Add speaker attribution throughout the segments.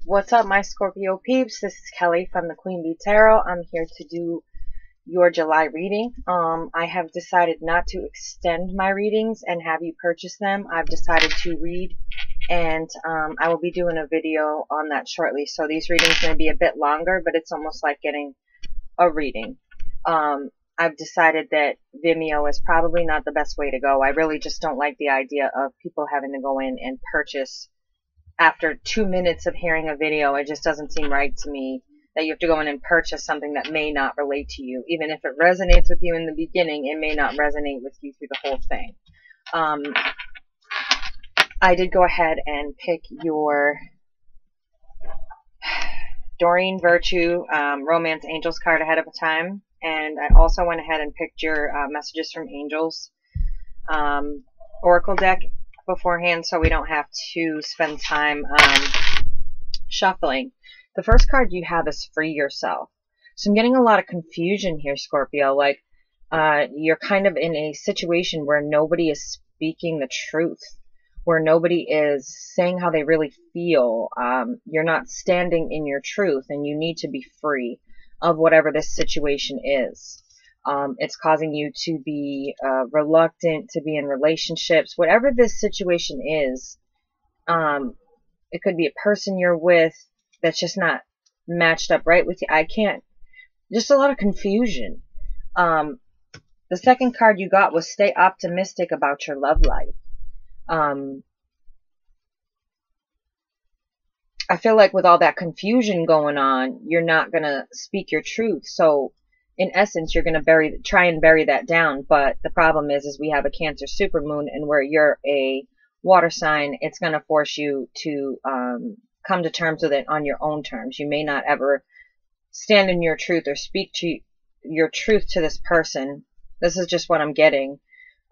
Speaker 1: What's up, my Scorpio peeps? This is Kelly from the Queen Bee Tarot. I'm here to do your July reading. I have decided not to extend my readings and have you purchase them. I've decided to read, and I will be doing a video on that shortly. So these readings may be a bit longer, but it's almost like getting a reading. I've decided that Vimeo is probably not the best way to go. I really just don't like the idea of people having to go in and purchase after 2 minutes of hearing a video. It just doesn't seem right to me that you have to go in and purchase something that may not relate to you. Even if it resonates with you in the beginning, it may not resonate with you through the whole thing. I did go ahead and pick your Doreen Virtue Romance Angels card ahead of time, and I also went ahead and picked your Messages from Angels Oracle deck beforehand, so we don't have to spend time shuffling. The first card you have is Free Yourself. So I'm getting a lot of confusion here, Scorpio. Like you're kind of in a situation where nobody is speaking the truth, where nobody is saying how they really feel. You're not standing in your truth, and you need to be free of whatever this situation is. It's causing you to be reluctant to be in relationships. Whatever this situation is, it could be a person you're with that's just not matched up right with you. Just a lot of confusion. The second card you got was Stay Optimistic About Your Love Life. I feel like with all that confusion going on, you're not going to speak your truth. So in essence, you're going to try and bury that down. But the problem is we have a Cancer supermoon, and where you're a water sign, it's going to force you to come to terms with it on your own terms. You may not ever stand in your truth or speak to your truth to this person. This is just what I'm getting.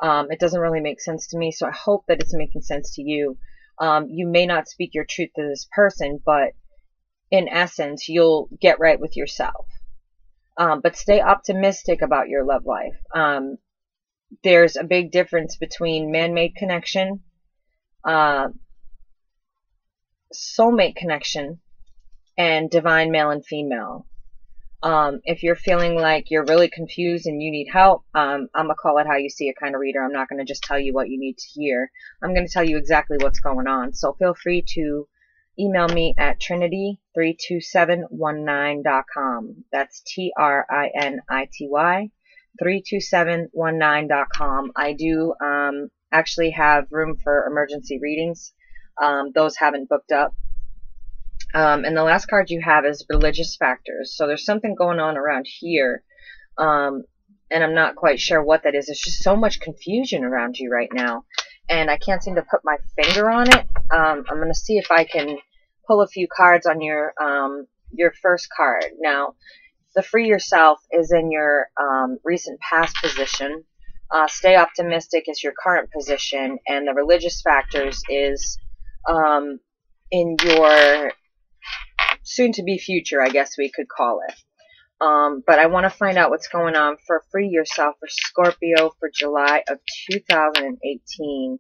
Speaker 1: It doesn't really make sense to me, so I hope that it's making sense to you. You may not speak your truth to this person, but in essence, you'll get right with yourself. But stay optimistic about your love life. There's a big difference between man-made connection, soulmate connection, and divine male and female. If you're feeling like you're really confused and you need help, I'm going to call it how you see it kind of reader. I'm not going to just tell you what you need to hear. I'm going to tell you exactly what's going on. So feel free to email me at trinity32719.com. That's TRINITY 32719.com. I do actually have room for emergency readings. Those haven't booked up. And the last card you have is Religious Factors. So there's something going on around here. And I'm not quite sure what that is. There's just so much confusion around you right now, and I can't seem to put my finger on it. I'm going to see if I can pull a few cards on your first card. Now, the Free Yourself is in your recent past position. Stay Optimistic is your current position, and the Religious Factors is in your soon-to-be future, I guess we could call it. But I want to find out what's going on for Free Yourself for Scorpio for July of 2018.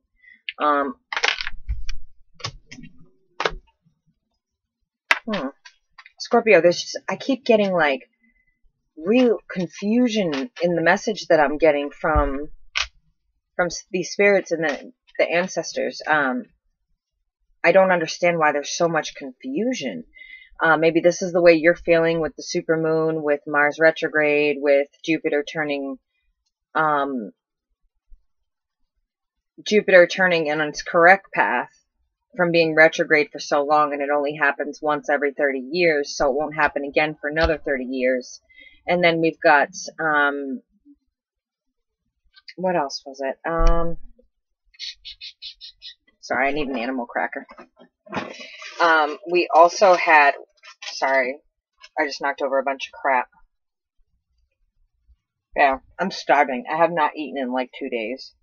Speaker 1: Scorpio, I keep getting like real confusion in the message that I'm getting from these spirits and the ancestors. I don't understand why there's so much confusion. Maybe this is the way you're feeling with the supermoon, with Mars retrograde, with Jupiter turning in its correct path from being retrograde for so long, and it only happens once every 30 years, so it won't happen again for another 30 years. And then we've got, what else was it? Sorry, I need an animal cracker. We also had, sorry, I just knocked over a bunch of crap. Yeah, I'm starving. I have not eaten in like 2 days.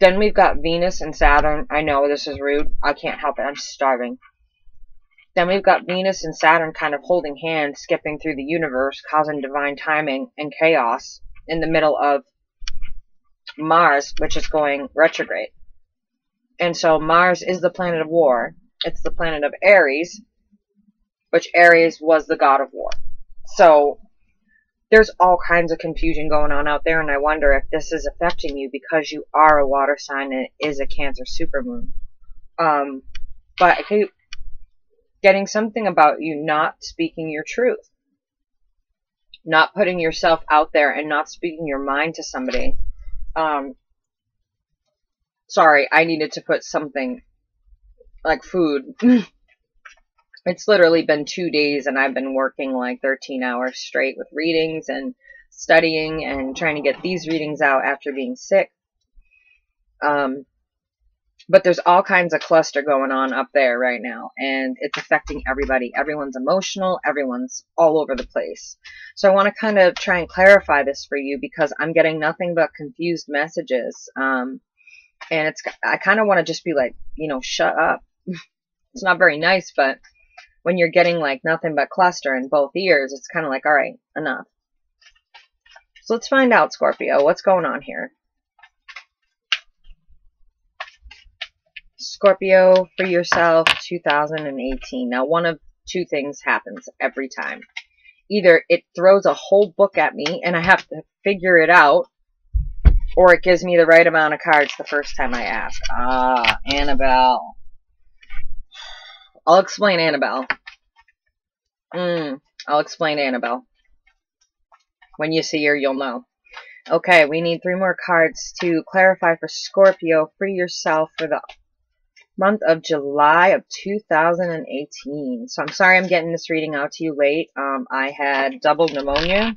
Speaker 1: Then we've got Venus and Saturn. I know this is rude. I can't help it. I'm starving. Then we've got Venus and Saturn kind of holding hands, skipping through the universe, causing divine timing and chaos in the middle of Mars, which is going retrograde. And so Mars is the planet of war. It's the planet of Aries, which Aries was the god of war. So there's all kinds of confusion going on out there, and I wonder if this is affecting you because you are a water sign and it is a Cancer supermoon. But I keep getting something about you not speaking your truth, not putting yourself out there and not speaking your mind to somebody. Sorry, I needed to put something like food. It's literally been 2 days and I've been working like 13 hours straight with readings and studying and trying to get these readings out after being sick. But there's all kinds of cluster going on up there right now, and it's affecting everybody. Everyone's emotional. Everyone's all over the place. So I want to kind of try and clarify this for you because I'm getting nothing but confused messages. And I kind of want to just be like, you know, shut up. It's not very nice, but when you're getting like nothing but cluster in both ears, it's kind of like, all right, enough. So let's find out, Scorpio, what's going on here. Scorpio, for yourself, 2018. Now, one of two things happens every time. Either it throws a whole book at me and I have to figure it out, or it gives me the right amount of cards the first time I ask. Ah, Annabelle. I'll explain Annabelle. I'll explain Annabelle. When you see her, you'll know. Okay, we need 3 more cards to clarify for Scorpio, for yourself, for the month of July of 2018. So I'm sorry I'm getting this reading out to you late. I had double pneumonia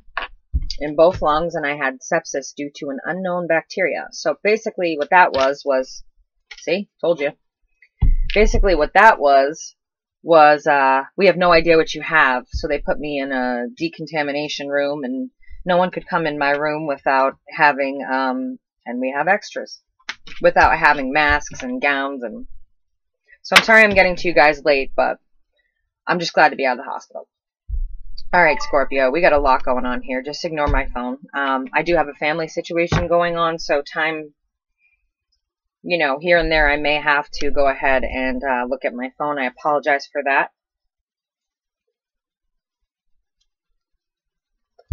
Speaker 1: in both lungs and I had sepsis due to an unknown bacteria. So basically what that was, see, told you. Basically what that was we have no idea what you have. So they put me in a decontamination room and no one could come in my room without having, and we have extras, without having masks and gowns. And so I'm sorry I'm getting to you guys late, but I'm just glad to be out of the hospital. All right, Scorpio, we got a lot going on here. Just ignore my phone. I do have a family situation going on, so time, you know, here and there I may have to go ahead and look at my phone. I apologize for that.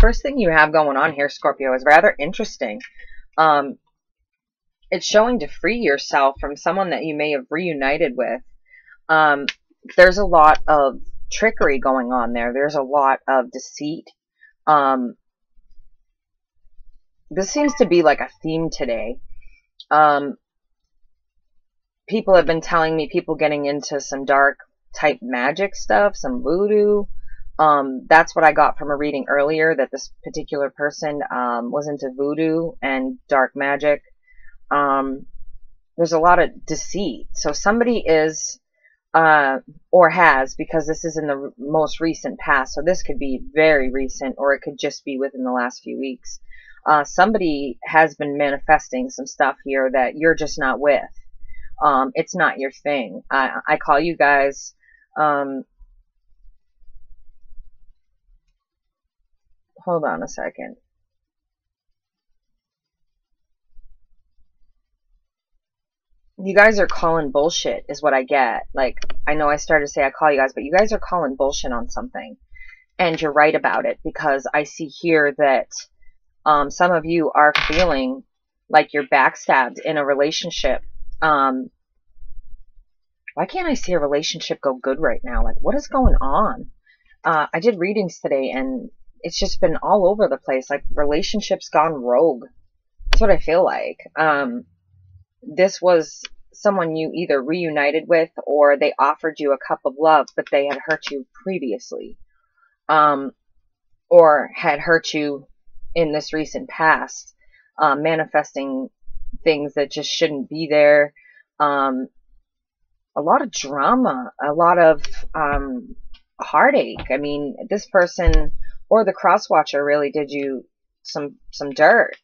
Speaker 1: First thing you have going on here, Scorpio, is rather interesting. It's showing to free yourself from someone that you may have reunited with. There's a lot of trickery going on there. There's a lot of deceit. This seems to be like a theme today. People have been telling me, people getting into some dark type magic stuff, some voodoo. That's what I got from a reading earlier, that this particular person was into voodoo and dark magic. There's a lot of deceit. So somebody is, or has, because this is in the most recent past, so this could be very recent, or it could just be within the last few weeks. Somebody has been manifesting some stuff here that you're just not with. It's not your thing. I call you guys, hold on a second. You guys are calling bullshit is what I get. Like, I know I started to say I call you guys, but you guys are calling bullshit on something. And you're right about it, because I see here that some of you are feeling like you're backstabbed in a relationship. Why can't I see a relationship go good right now? Like, what is going on? I did readings today, and it's just been all over the place. Like, relationships gone rogue. That's what I feel like. This was someone you either reunited with, or they offered you a cup of love, but they had hurt you previously. Or had hurt you in this recent past, manifesting things that just shouldn't be there. A lot of drama, a lot of heartache. I mean, this person or the cross-watcher really did you some dirt.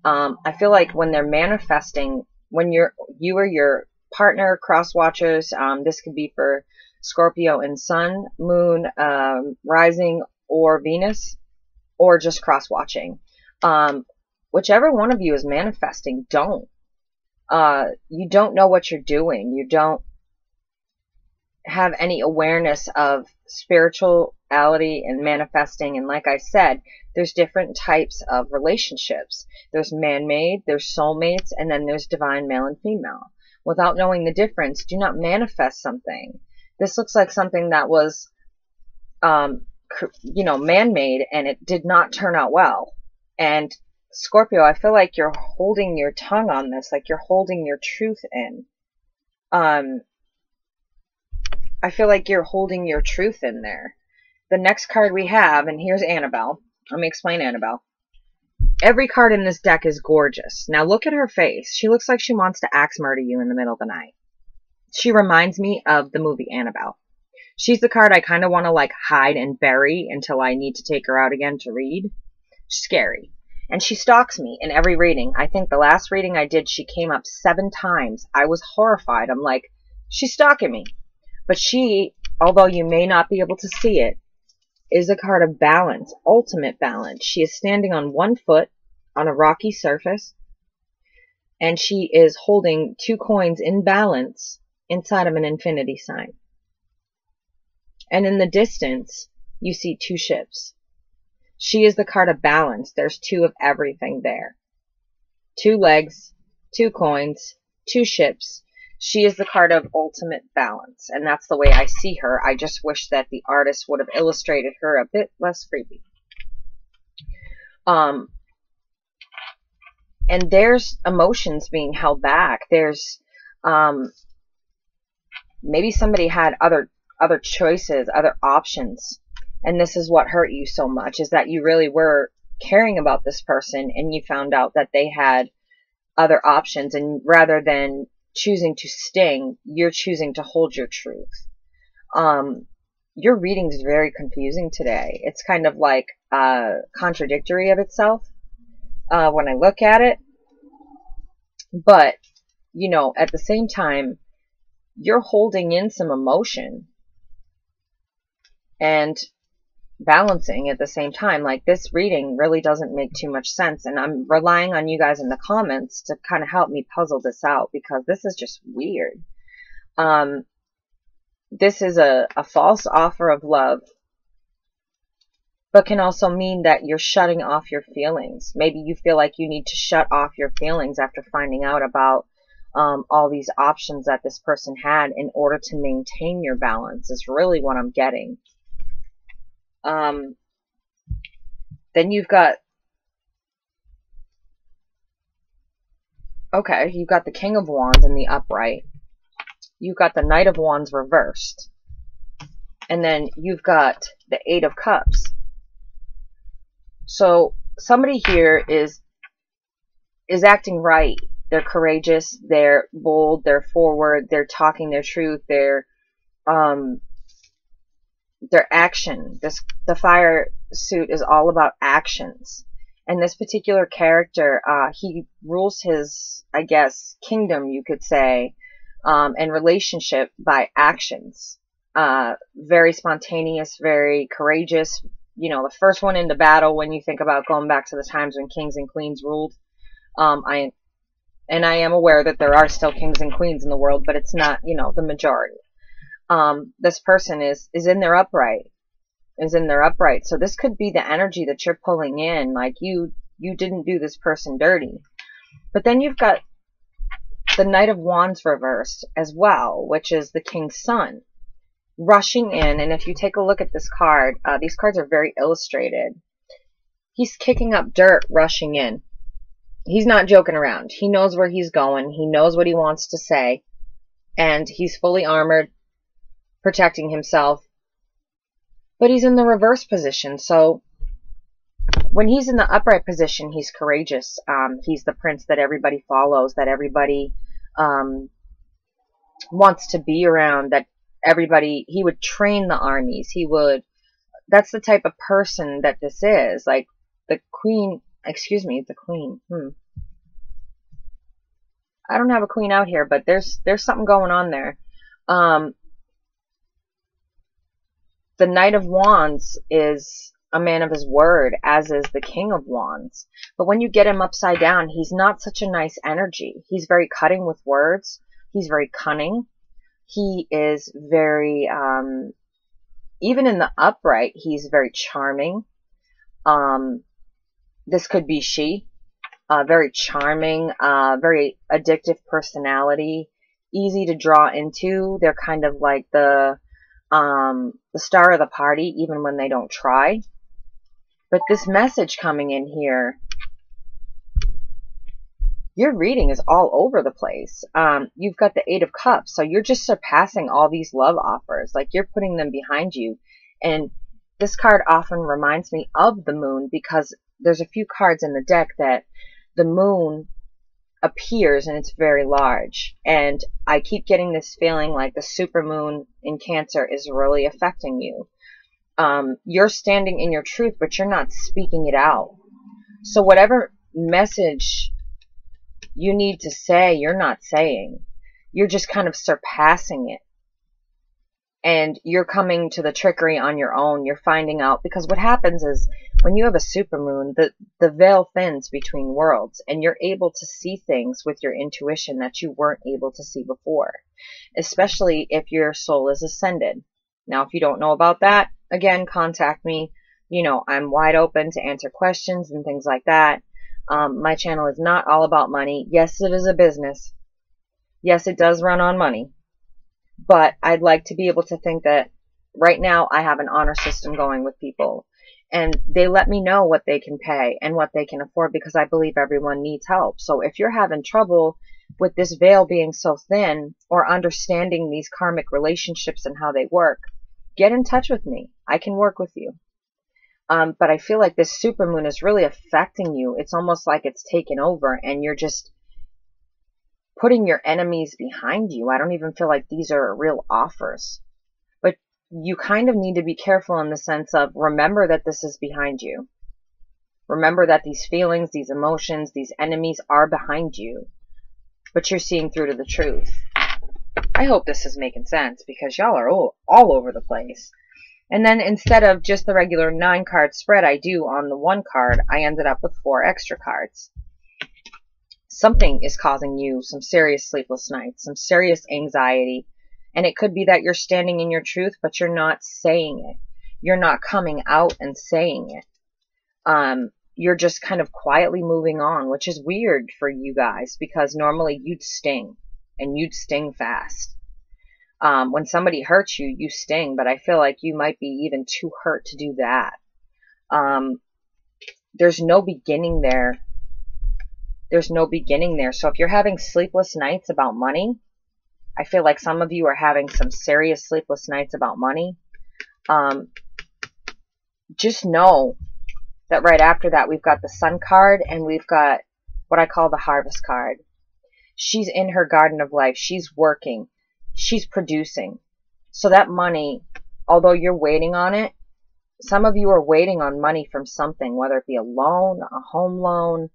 Speaker 1: I feel like when they're manifesting, when you or your partner, cross-watchers, this could be for Scorpio and Sun, Moon, Rising, or Venus, or just cross-watching. Whichever one of you is manifesting, don't. You don't know what you're doing. You don't. have any awareness of spirituality and manifesting. And like I said, there's different types of relationships. There's man-made, there's soulmates, and then there's divine male and female. Without knowing the difference, do not manifest something. This looks like something that was, you know, man-made, and it did not turn out well. And Scorpio, I feel like you're holding your tongue on this, like you're holding your truth in. I feel like you're holding your truth in there. The next card we have, and here's Annabelle. Let me explain Annabelle. Every card in this deck is gorgeous. Now look at her face. She looks like she wants to axe murder you in the middle of the night. She reminds me of the movie Annabelle. She's the card I kind of want to like hide and bury until I need to take her out again to read. Scary. And she stalks me in every reading. I think the last reading I did, she came up 7 times. I was horrified. I'm like, she's stalking me. But she, although you may not be able to see it, is a card of balance, ultimate balance. She is standing on one foot on a rocky surface, and she is holding 2 coins in balance inside of an infinity sign. And in the distance, you see 2 ships. She is the card of balance. There's 2 of everything there. 2 legs, 2 coins, 2 ships. She is the card of ultimate balance, and that's the way I see her. I just wish that the artist would have illustrated her a bit less creepy. And there's emotions being held back. There's maybe somebody had other choices, other options, and this is what hurt you so much, is that you really were caring about this person, and you found out that they had other options, and rather than choosing to sting, you're choosing to hold your truth. Your reading is very confusing today. It's kind of like contradictory of itself when I look at it. But, you know, at the same time, you're holding in some emotion and balancing at the same time. Like, this reading really doesn't make too much sense, and I'm relying on you guys in the comments to kind of help me puzzle this out, because this is just weird. This is a false offer of love, but can also mean that you're shutting off your feelings. Maybe you feel like you need to shut off your feelings after finding out about all these options that this person had in order to maintain your balance, is really what I'm getting. Then you've got, okay, you've got the King of Wands in the upright. You've got the Knight of Wands reversed. And then you've got the 8 of Cups. So somebody here is acting right. They're courageous, they're bold, they're forward, they're talking their truth, they're their action. The fire suit is all about actions. And this particular character, he rules his, I guess, kingdom, you could say, and relationship by actions. Very spontaneous, very courageous. You know, the first one into battle when you think about going back to the times when kings and queens ruled. I am aware that there are still kings and queens in the world, but it's not, you know, the majority. This person is in their upright, So this could be the energy that you're pulling in, like you didn't do this person dirty. But then you've got the Knight of Wands reversed as well, which is the King's Son, rushing in. And if you take a look at this card, these cards are very illustrated. He's kicking up dirt, rushing in. He's not joking around. He knows where he's going. He knows what he wants to say. And he's fully armored, protecting himself. But he's in the reverse position. So when he's in the upright position, he's courageous. He's the prince that everybody follows, that everybody wants to be around, that everybody, he would train the armies. He would, that's the type of person that this is. Like the queen, excuse me, the queen. I don't have a queen out here, but there's something going on there. The Knight of Wands is a man of his word, as is the King of Wands. But when you get him upside down, he's not such a nice energy. He's very cutting with words. He's very cunning. He is very, even in the upright, he's very charming. This could be she. Very charming, very addictive personality, easy to draw into. They're kind of like the star of the party, even when they don't try. But this message coming in here, your reading is all over the place. You've got the Eight of Cups, so you're just surpassing all these love offers. Like, you're putting them behind you. And this card often reminds me of the moon, because there's a few cards in the deck that the moon appears and it's very large. And I keep getting this feeling like the supermoon in Cancer is really affecting you. You're standing in your truth, but you're not speaking it out. So whatever message you need to say, you're not saying. You're just kind of surpassing it. And you're coming to the trickery on your own. You're finding out, because what happens is when you have a supermoon, the veil thins between worlds, and you're able to see things with your intuition that you weren't able to see before, especially if your soul is ascended. Now, if you don't know about that, again, contact me. You know, I'm wide open to answer questions and things like that. My channel is not all about money. Yes, it is a business. Yes, it does run on money. But I'd like to be able to think that right now I have an honor system going with people. And they let me know what they can pay and what they can afford, because I believe everyone needs help. So if you're having trouble with this veil being so thin, or understanding these karmic relationships and how they work, get in touch with me. I can work with you. But I feel like this supermoon is really affecting you. It's almost like it's taken over, and you're just putting your enemies behind you. I don't even feel like these are real offers. But you kind of need to be careful in the sense of, remember that this is behind you. Remember that these feelings, these emotions, these enemies are behind you. But you're seeing through to the truth. I hope this is making sense, because y'all are all over the place. And then instead of just the regular 9-card spread I do on the 1 card, I ended up with 4 extra cards. Something is causing you some serious sleepless nights, some serious anxiety. And it could be that you're standing in your truth, but you're not saying it. You're not coming out and saying it. You're just kind of quietly moving on, which is weird for you guys, because normally you'd sting, and you'd sting fast. When somebody hurts you, you sting, but I feel like you might be even too hurt to do that. There's no beginning there. There's no beginning there. So if you're having sleepless nights about money, I feel like some of you are having some serious sleepless nights about money. Just know that right after that, we've got the Sun card, and we've got what I call the Harvest card. She's in her garden of life. She's working. She's producing. So that money, although you're waiting on it, some of you are waiting on money from something, whether it be a loan, a home loan,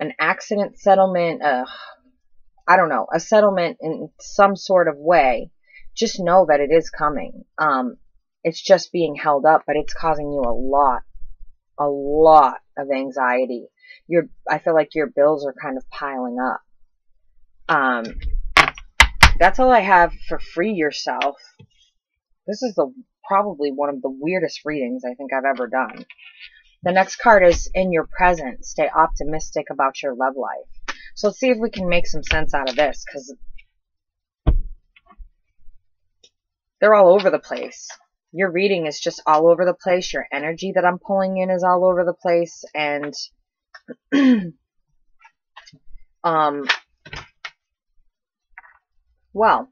Speaker 1: an accident settlement, I don't know, a settlement in some sort of way. Just know that it is coming. It's just being held up, but it's causing you a lot of anxiety. I feel like your bills are kind of piling up. That's all I have for Free Yourself. This is probably one of the weirdest readings I think I've ever done. The next card is In Your Present. Stay optimistic about your love life. So let's see if we can make some sense out of this, because they're all over the place. Your reading is just all over the place. Your energy that I'm pulling in is all over the place. And well,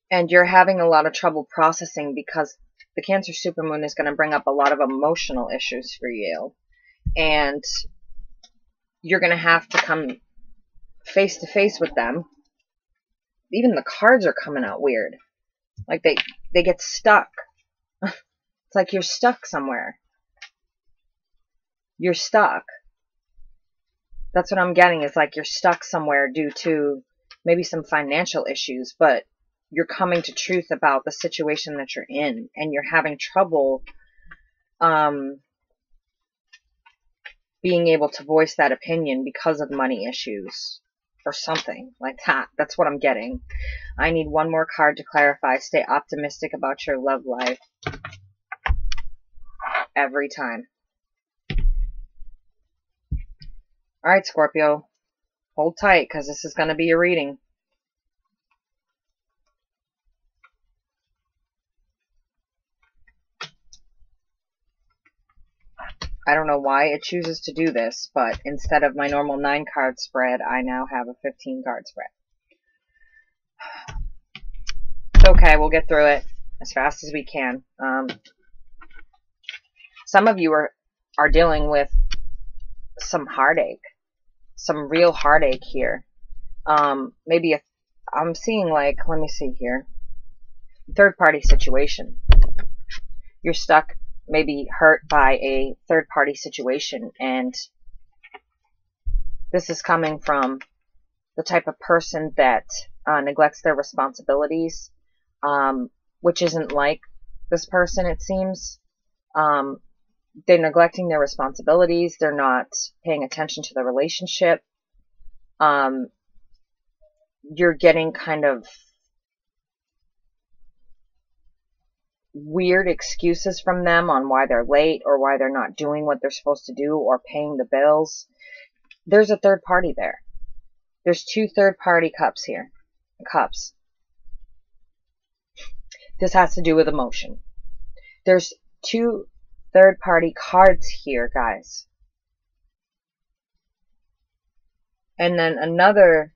Speaker 1: and you're having a lot of trouble processing, because the Cancer supermoon is going to bring up a lot of emotional issues for you. And you're going to have to come face to face with them. Even the cards are coming out weird. Like they get stuck. It's like you're stuck somewhere. You're stuck. That's what I'm getting. It's like you're stuck somewhere due to maybe some financial issues, but you're coming to truth about the situation that you're in, and you're having trouble being able to voice that opinion because of money issues or something like that. That's what I'm getting. I need one more card to clarify. Stay optimistic about your love life every time. All right, Scorpio, hold tight because this is going to be a reading. I don't know why it chooses to do this, but instead of my normal 9-card spread, I now have a 15-card spread. It's okay, we'll get through it as fast as we can. Some of you are dealing with some heartache, some real heartache here. Maybe I'm seeing, like, let me see here, third-party situation. You're stuck, maybe hurt by a third-party situation, and this is coming from the type of person that neglects their responsibilities, which isn't like this person, it seems. They're neglecting their responsibilities. They're not paying attention to the relationship. You're getting kind of weird excuses from them on why they're late or why they're not doing what they're supposed to do or paying the bills. There's a third party there. There's 2 third-party cups here. Cups. This has to do with emotion. There's 2 third-party cards here, guys. And then another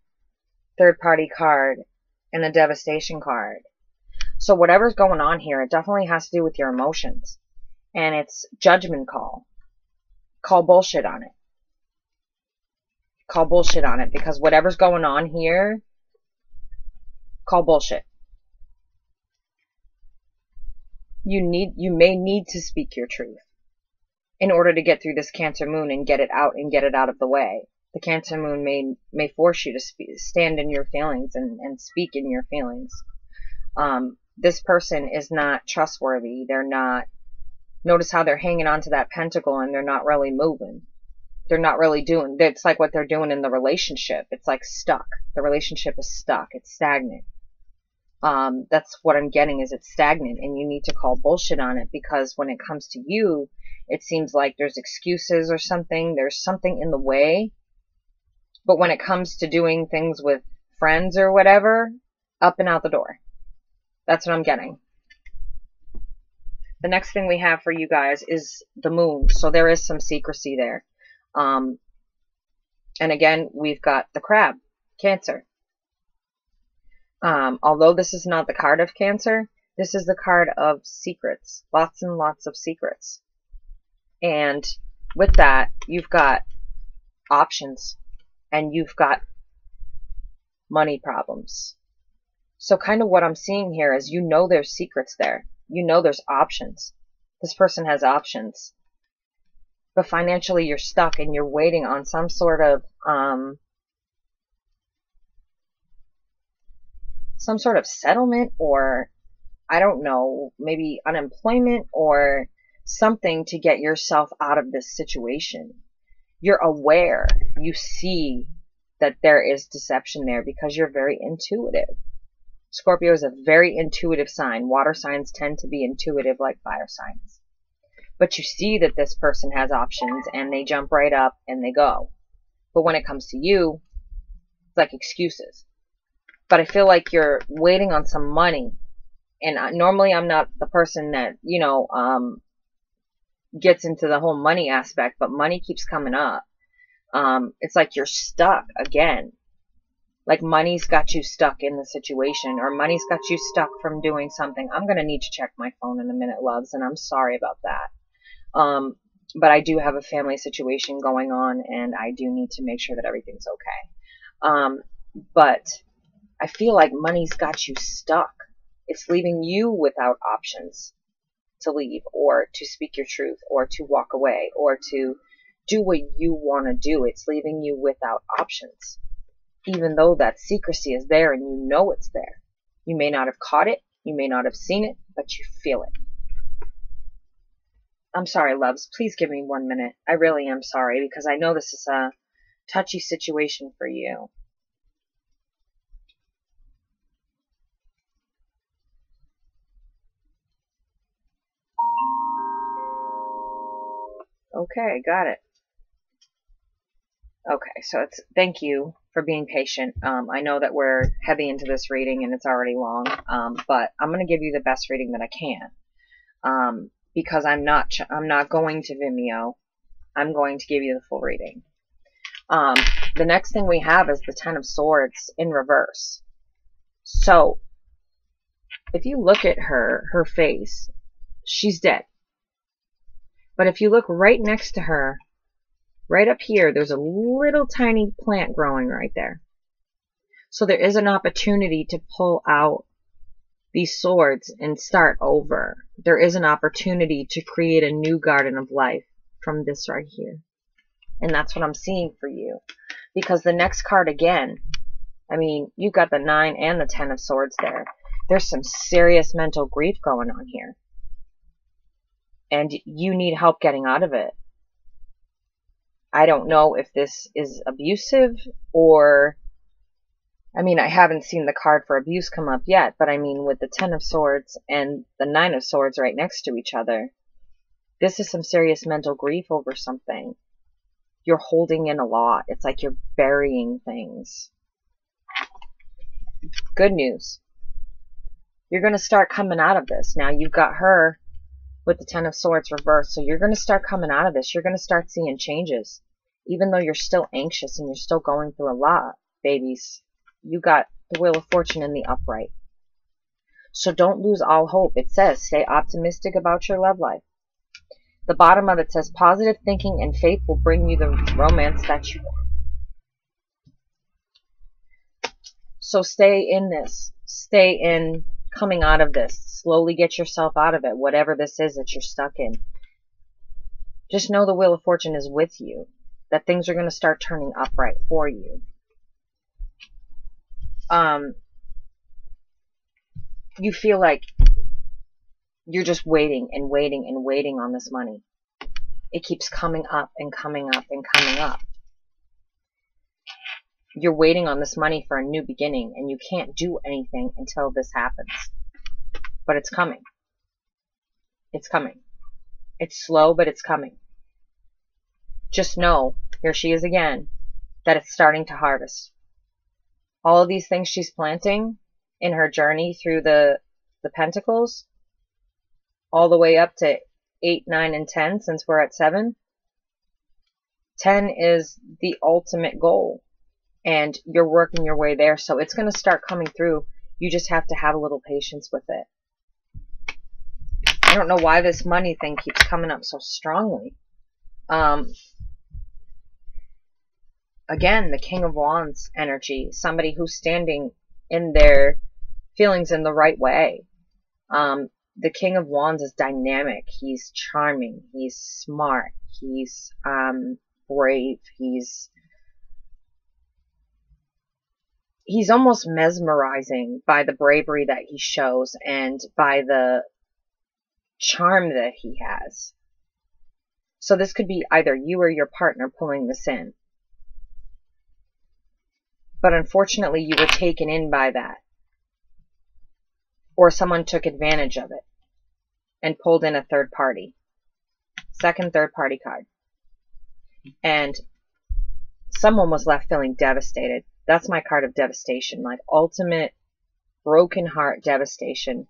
Speaker 1: third-party card and a devastation card. So whatever's going on here, it definitely has to do with your emotions. And it's judgment call. Call bullshit on it. Call bullshit on it, because whatever's going on here, call bullshit. You may need to speak your truth in order to get through this Cancer moon and get it out of the way. The Cancer moon may force you to stand in your feelings and speak in your feelings. This person is not trustworthy. They're not. Notice how they're hanging on to that pentacle and they're not really moving. They're not really doing. It's like what they're doing in the relationship. It's like stuck. The relationship is stuck. It's stagnant. That's what I'm getting, is it's stagnant, and you need to call bullshit on it, because when it comes to you, it seems like there's excuses or something. There's something in the way. But when it comes to doing things with friends or whatever, up and out the door. That's what I'm getting. The next thing we have for you guys is the moon. So there is some secrecy there. And again, we've got the crab, Cancer. Although this is not the card of Cancer, this is the card of secrets. Lots and lots of secrets. And with that, you've got options. And you've got money problems. So kind of what I'm seeing here is, you know, there's secrets there. You know there's options. This person has options. But financially you're stuck and you're waiting on some sort of settlement, or I don't know, maybe unemployment or something to get yourself out of this situation. You're aware. You see that there is deception there because you're very intuitive. Scorpio is a very intuitive sign. Water signs tend to be intuitive like fire signs. But you see that this person has options and they jump right up and they go. But when it comes to you, it's like excuses. But I feel like you're waiting on some money. And normally I'm not the person that, you know, gets into the whole money aspect, but money keeps coming up. It's like you're stuck again. Like money's got you stuck in the situation, or money's got you stuck from doing something. I'm going to need to check my phone in a minute, loves, and I'm sorry about that. But I do have a family situation going on, and I do need to make sure that everything's okay. But I feel like money's got you stuck. It's leaving you without options to leave, or to speak your truth, or to walk away, or to do what you want to do. It's leaving you without options. Even though that secrecy is there and you know it's there. You may not have caught it, you may not have seen it, but you feel it. I'm sorry, loves. Please give me 1 minute. I really am sorry, because I know this is a touchy situation for you. Okay, got it. Okay, so thank you for being patient. I know that we're heavy into this reading and it's already long, but I'm going to give you the best reading that I can, because I'm not going to Vimeo. I'm going to give you the full reading. The next thing we have is the Ten of Swords in reverse. So if you look at her face, she's dead. But if you look right next to her, right up here, there's a little tiny plant growing right there. So there is an opportunity to pull out these swords and start over. There is an opportunity to create a new garden of life from this right here. And that's what I'm seeing for you. Because the next card again, I mean, you've got the 9 and the 10 of Swords there. There's some serious mental grief going on here. And you need help getting out of it. I don't know if this is abusive or, I mean, I haven't seen the card for abuse come up yet, but I mean, with the 10 of Swords and the 9 of Swords right next to each other, this is some serious mental grief over something. You're holding in a lot. It's like you're burying things. Good news. You're going to start coming out of this. Now, you've got her with the 10 of Swords reversed, so you're going to start coming out of this. You're going to start seeing changes. Even though you're still anxious and you're still going through a lot, babies, you got the Wheel of Fortune in the upright. So don't lose all hope. It says, stay optimistic about your love life. The bottom of it says, positive thinking and faith will bring you the romance that you want. So stay in this. Stay in coming out of this. Slowly get yourself out of it, whatever this is that you're stuck in. Just know the Wheel of Fortune is with you. That things are going to start turning upright for you. You feel like you're just waiting and waiting and waiting on this money. It keeps coming up and coming up and coming up. You're waiting on this money for a new beginning, and you can't do anything until this happens. But it's coming. It's coming. It's slow, but it's coming. Just know, here she is again, that it's starting to harvest. All of these things she's planting in her journey through the Pentacles, all the way up to 8, 9, and 10, since we're at 7. 10 is the ultimate goal, and you're working your way there, so it's going to start coming through. You just have to have a little patience with it. I don't know why this money thing keeps coming up so strongly. Again, the King of Wands energy, somebody who's standing in their feelings in the right way. The King of Wands is dynamic. He's charming. He's smart. He's brave. He's almost mesmerizing by the bravery that he shows and by the charm that he has. So this could be either you or your partner pulling this in. But unfortunately, you were taken in by that. Or someone took advantage of it and pulled in a third party. Second third party card. And someone was left feeling devastated. That's my card of devastation. Like ultimate broken heart devastation.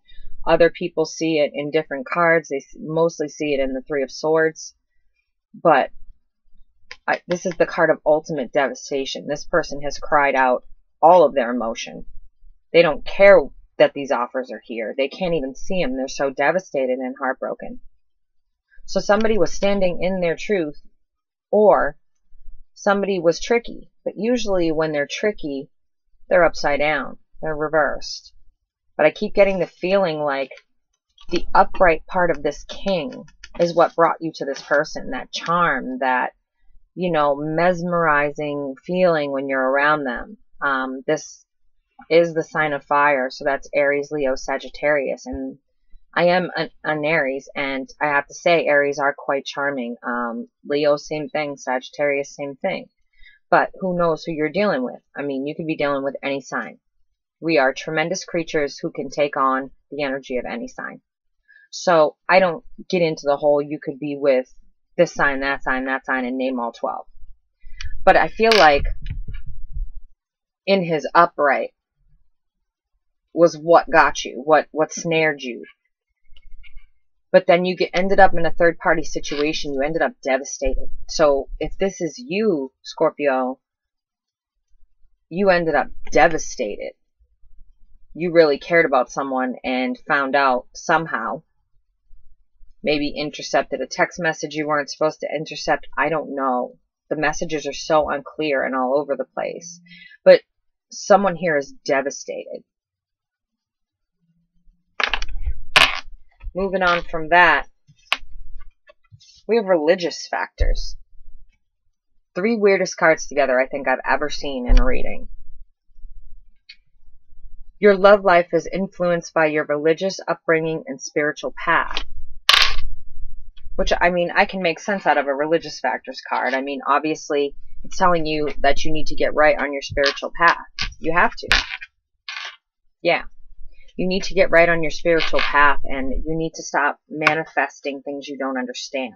Speaker 1: Other people see it in different cards. They mostly see it in the Three of Swords. But this is the card of ultimate devastation. This person has cried out all of their emotion. They don't care that these offers are here. They can't even see them. They're so devastated and heartbroken. So somebody was standing in their truth, or somebody was tricky. But usually when they're tricky, they're upside down. They're reversed. But I keep getting the feeling like the upright part of this king is what brought you to this person. That charm, that, you know, mesmerizing feeling when you're around them. This is the sign of fire. So that's Aries, Leo, Sagittarius. And I am an Aries, and I have to say Aries are quite charming. Leo, same thing. Sagittarius, same thing. But who knows who you're dealing with? I mean, you could be dealing with any sign. We are tremendous creatures who can take on the energy of any sign. So I don't get into the whole you could be with this sign, that sign, and name all 12. But I feel like in his upright was what got you, what snared you. But then you ended up in a third-party situation. You ended up devastated. So if this is you, Scorpio, you ended up devastated. You really cared about someone and found out somehow, maybe intercepted a text message you weren't supposed to intercept. I don't know. The messages are so unclear and all over the place. But someone here is devastated. Moving on from that, we have religious factors. 3 weirdest cards together I think I've ever seen in a reading. Your love life is influenced by your religious upbringing and spiritual path. Which, I mean, I can make sense out of a religious factors card. I mean, obviously, it's telling you that you need to get right on your spiritual path. You have to. Yeah. You need to get right on your spiritual path, and you need to stop manifesting things you don't understand.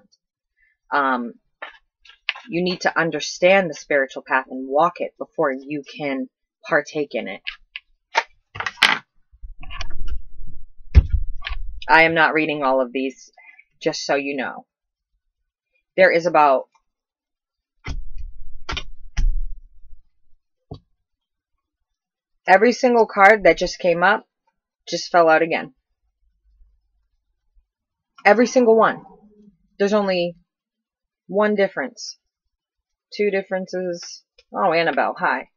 Speaker 1: You need to understand the spiritual path and walk it before you can partake in it. I am not reading all of these, just so you know. There is about every single card that just came up just fell out again. Every single one. There's only one difference. 2 differences. Oh, Annabelle, hi.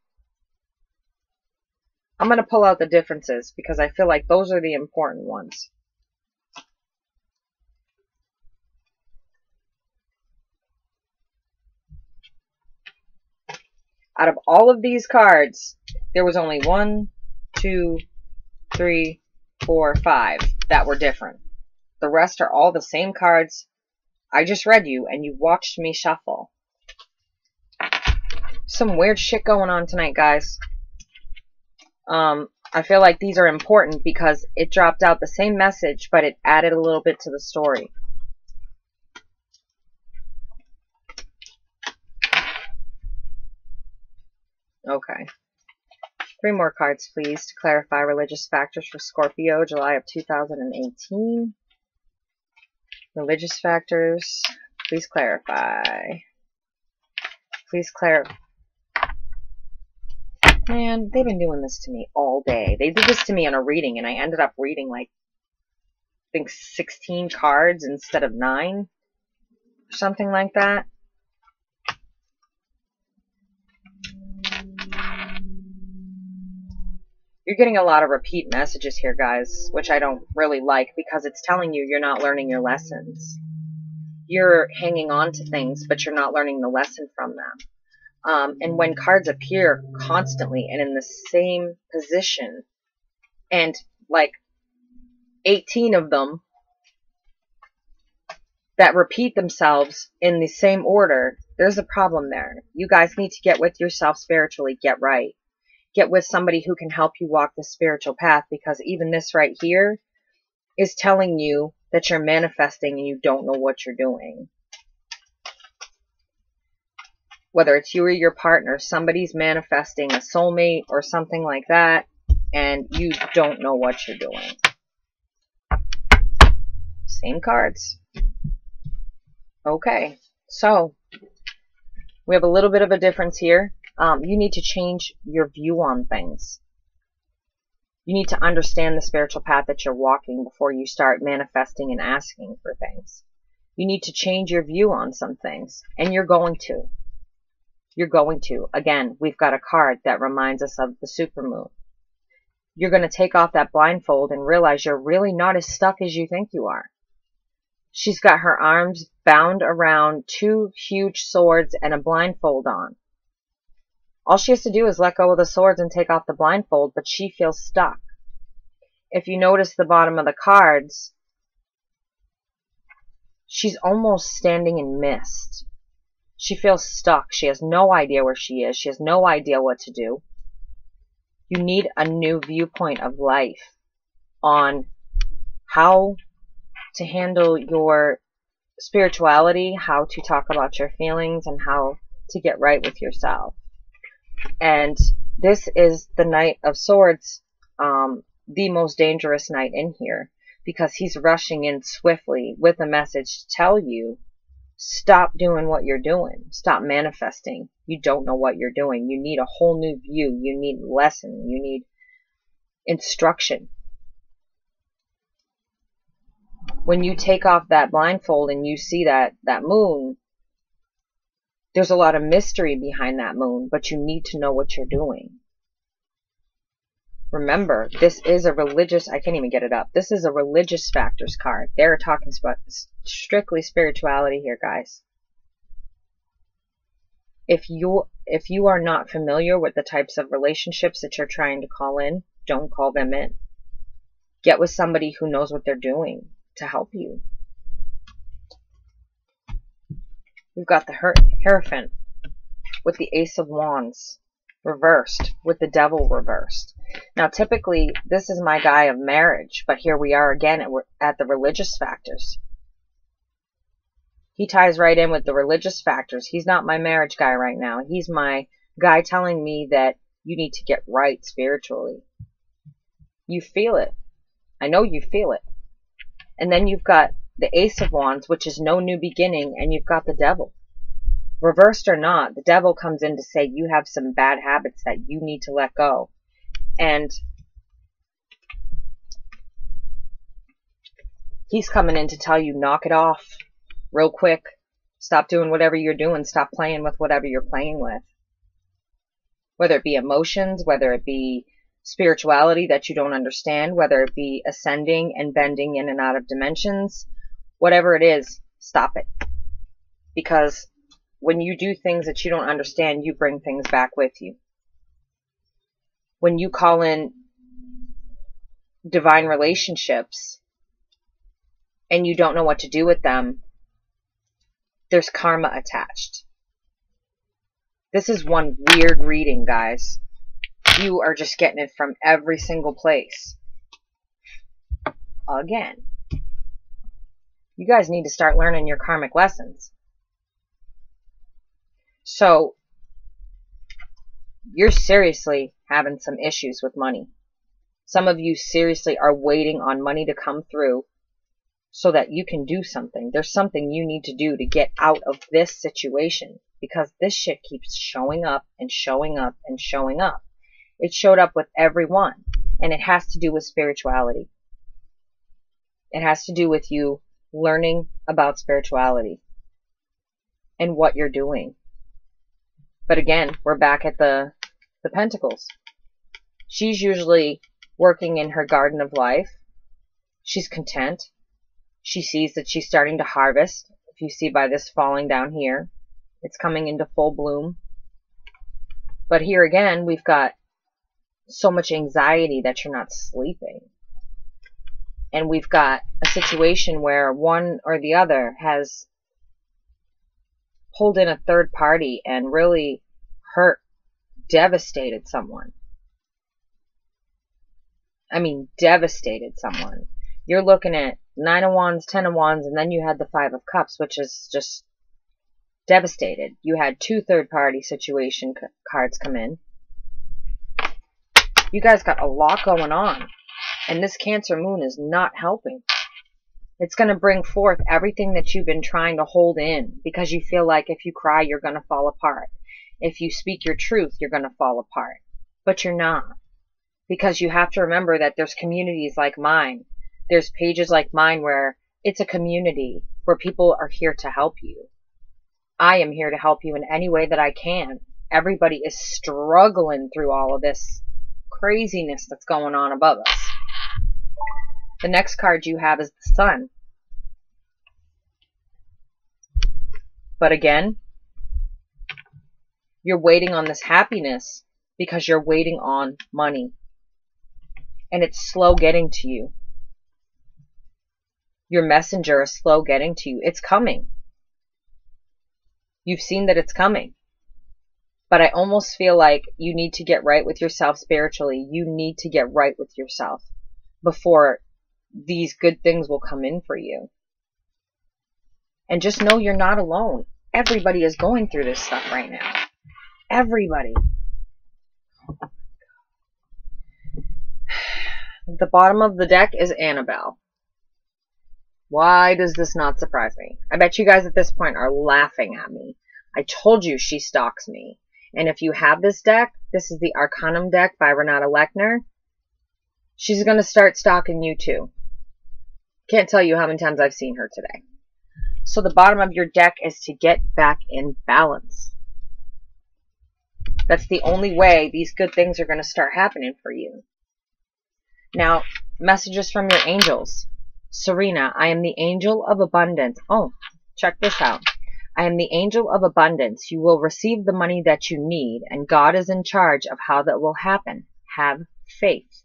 Speaker 1: I'm going to pull out the differences because I feel like those are the important ones. Out of all of these cards, there was only 1, 2, 3, 4, 5 that were different. The rest are all the same cards. I just read you and you watched me shuffle. Some weird shit going on tonight, guys. I feel like these are important because it dropped out the same message, but it added a little bit to the story. Okay. 3 more cards, please, to clarify religious factors for Scorpio, July of 2018. Religious factors, please clarify. Please clarify. Man, they've been doing this to me all day. They did this to me in a reading, and I ended up reading, like, I think 16 cards instead of 9. Or something like that. You're getting a lot of repeat messages here, guys, which I don't really like because it's telling you you're not learning your lessons. You're hanging on to things, but you're not learning the lesson from them. And when cards appear constantly and in the same position, and like 18 of them that repeat themselves in the same order, there's a problem there. You guys need to get with yourself spiritually, get right. Get with somebody who can help you walk the spiritual path, because even this right here is telling you that you're manifesting and you don't know what you're doing. Whether it's you or your partner, somebody's manifesting a soulmate or something like that, and you don't know what you're doing. Same cards. Okay, so we have a little bit of a difference here. You need to change your view on things. You need to understand the spiritual path that you're walking before you start manifesting and asking for things. You need to change your view on some things, and you're going to. You're going to. Again, we've got a card that reminds us of the supermoon. You're going to take off that blindfold and realize you're really not as stuck as you think you are. She's got her arms bound around 2 huge swords and a blindfold on. All she has to do is let go of the swords and take off the blindfold, but she feels stuck. If you notice the bottom of the cards, she's almost standing in mist. She feels stuck. She has no idea where she is. She has no idea what to do. You need a new viewpoint of life on how to handle your spirituality, how to talk about your feelings, and how to get right with yourself. And this is the Knight of Swords, the most dangerous knight in here, because he's rushing in swiftly with a message to tell you, stop doing what you're doing. Stop manifesting. You don't know what you're doing. You need a whole new view. You need lesson. You need instruction. When you take off that blindfold and you see that moon, there's a lot of mystery behind that moon, but you need to know what you're doing. Remember, this is a religious, I can't even get it up. This is a religious factors card. They're talking about strictly spirituality here, guys. If you are not familiar with the types of relationships that you're trying to call in, don't call them in. Get with somebody who knows what they're doing to help you. We've got the Hierophant with the Ace of Wands reversed, with the Devil reversed. Now, typically, this is my guy of marriage, but here we are again at the religious factors. He ties right in with the religious factors. He's not my marriage guy right now. He's my guy telling me that you need to get right spiritually. You feel it. I know you feel it. And then you've got the Ace of Wands, which is no new beginning, and you've got the Devil. Reversed or not, the Devil comes in to say you have some bad habits that you need to let go. And he's coming in to tell you, knock it off real quick. Stop doing whatever you're doing. Stop playing with whatever you're playing with. Whether it be emotions, whether it be spirituality that you don't understand, whether it be ascending and bending in and out of dimensions, whatever it is, stop it. Because when you do things that you don't understand, you bring things back with you. When you call in divine relationships and you don't know what to do with them, there's karma attached. This is one weird reading, guys. You are just getting it from every single place. Again. You guys need to start learning your karmic lessons. So, you're seriously having some issues with money. Some of you seriously are waiting on money to come through so that you can do something. There's something you need to do to get out of this situation, because this shit keeps showing up and showing up and showing up. It showed up with everyone, and it has to do with spirituality. It has to do with you learning about spirituality and what you're doing. But again, we're back at the Pentacles. She's usually working in her garden of life. She's content. She sees that she's starting to harvest. If you see by this falling down here, it's coming into full bloom. But here again, we've got so much anxiety that you're not sleeping. And we've got a situation where one or the other has pulled in a third party and really hurt, devastated someone. I mean, devastated someone. You're looking at 9 of Wands, 10 of Wands, and then you had the 5 of Cups, which is just devastated. You had 2 third-party situation cards come in. You guys got a lot going on, and this Cancer moon is not helping. It's going to bring forth everything that you've been trying to hold in, because you feel like if you cry, you're going to fall apart. If you speak your truth, you're going to fall apart. But you're not. Because you have to remember that there's communities like mine. There's pages like mine where it's a community where people are here to help you. I am here to help you in any way that I can. Everybody is struggling through all of this craziness that's going on above us. The next card you have is the Sun. But again, You're waiting on this happiness because you're waiting on money. And it's slow getting to you. Your messenger is slow getting to you. It's coming. You've seen that it's coming. But I almost feel like you need to get right with yourself spiritually. You need to get right with yourself before these good things will come in for you. And just know you're not alone. Everybody is going through this stuff right now. Everybody. The bottom of the deck is Annabelle. Why does this not surprise me? I bet you guys at this point are laughing at me. I told you she stalks me. And if you have this deck, this is the Arcanum deck by Renata Lechner. She's going to start stalking you too. Can't tell you how many times I've seen her today. So the bottom of your deck is to get back in balance. That's the only way these good things are going to start happening for you. Now, messages from your angels. Serena, I am the angel of abundance. Oh, check this out. I am the angel of abundance. You will receive the money that you need, and God is in charge of how that will happen. Have faith.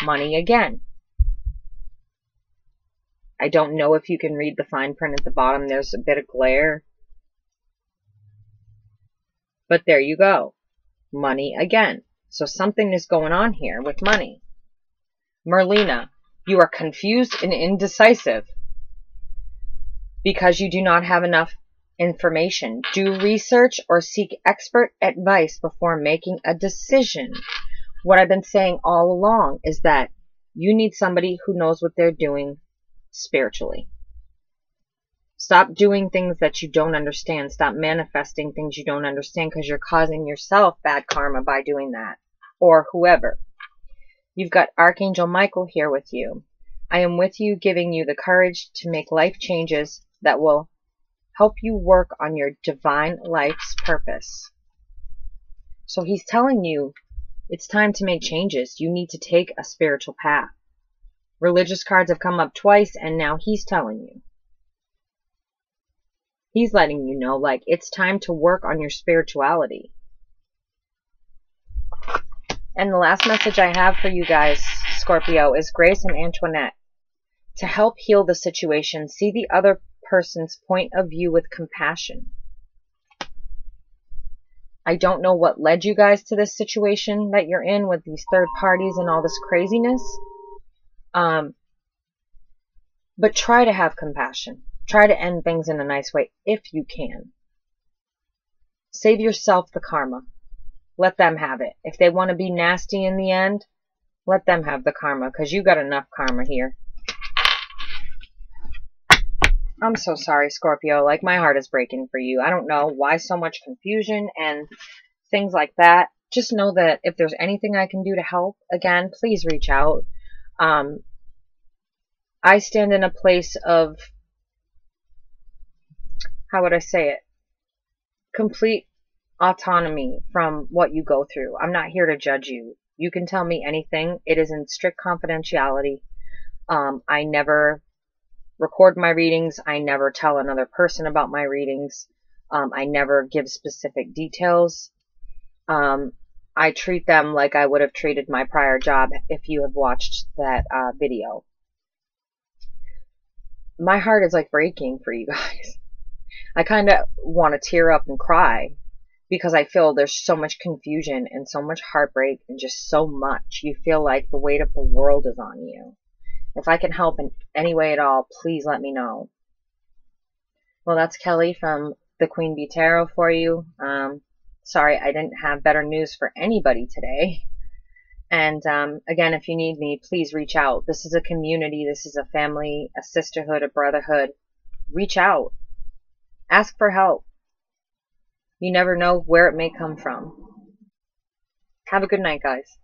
Speaker 1: Money again. I don't know if you can read the fine print at the bottom. There's a bit of glare. But there you go. Money again. So something is going on here with money. Merlina, you are confused and indecisive because you do not have enough information. Do research or seek expert advice before making a decision. What I've been saying all along is that you need somebody who knows what they're doing spiritually. Stop doing things that you don't understand. Stop manifesting things you don't understand because you're causing yourself bad karma by doing that. Or whoever. You've got Archangel Michael here with you. I am with you, giving you the courage to make life changes that will help you work on your divine life's purpose. So he's telling you it's time to make changes. You need to take a spiritual path. Religious cards have come up twice, and now he's telling you. He's letting you know, like, it's time to work on your spirituality. And the last message I have for you guys, Scorpio, is Grace and Antoinette. To help heal the situation, see the other person's point of view with compassion. I don't know what led you guys to this situation that you're in with these third parties and all this craziness. But try to have compassion. Try to end things in a nice way if you can. Save yourself the karma. Let them have it. If they want to be nasty in the end, let them have the karma, because you got enough karma here. I'm so sorry, Scorpio. Like, my heart is breaking for you. I don't know why so much confusion and things like that. Just know that if there's anything I can do to help, again, please reach out. I stand in a place of, how would I say it? Complete autonomy from what you go through. I'm not here to judge you. You can tell me anything. It is in strict confidentiality. I never record my readings. I never tell another person about my readings. I never give specific details. I treat them like I would have treated my prior job if you have watched that video. My heart is like breaking for you guys. I kind of want to tear up and cry because I feel there's so much confusion and so much heartbreak and just so much. You feel like the weight of the world is on you. If I can help in any way at all, please let me know. Well, that's Kelly from the Queen Bee Tarot for you. Sorry I didn't have better news for anybody today. And again, if you need me, please reach out. This is a community. This is a family, a sisterhood, a brotherhood. Reach out. Ask for help. You never know where it may come from. Have a good night, guys.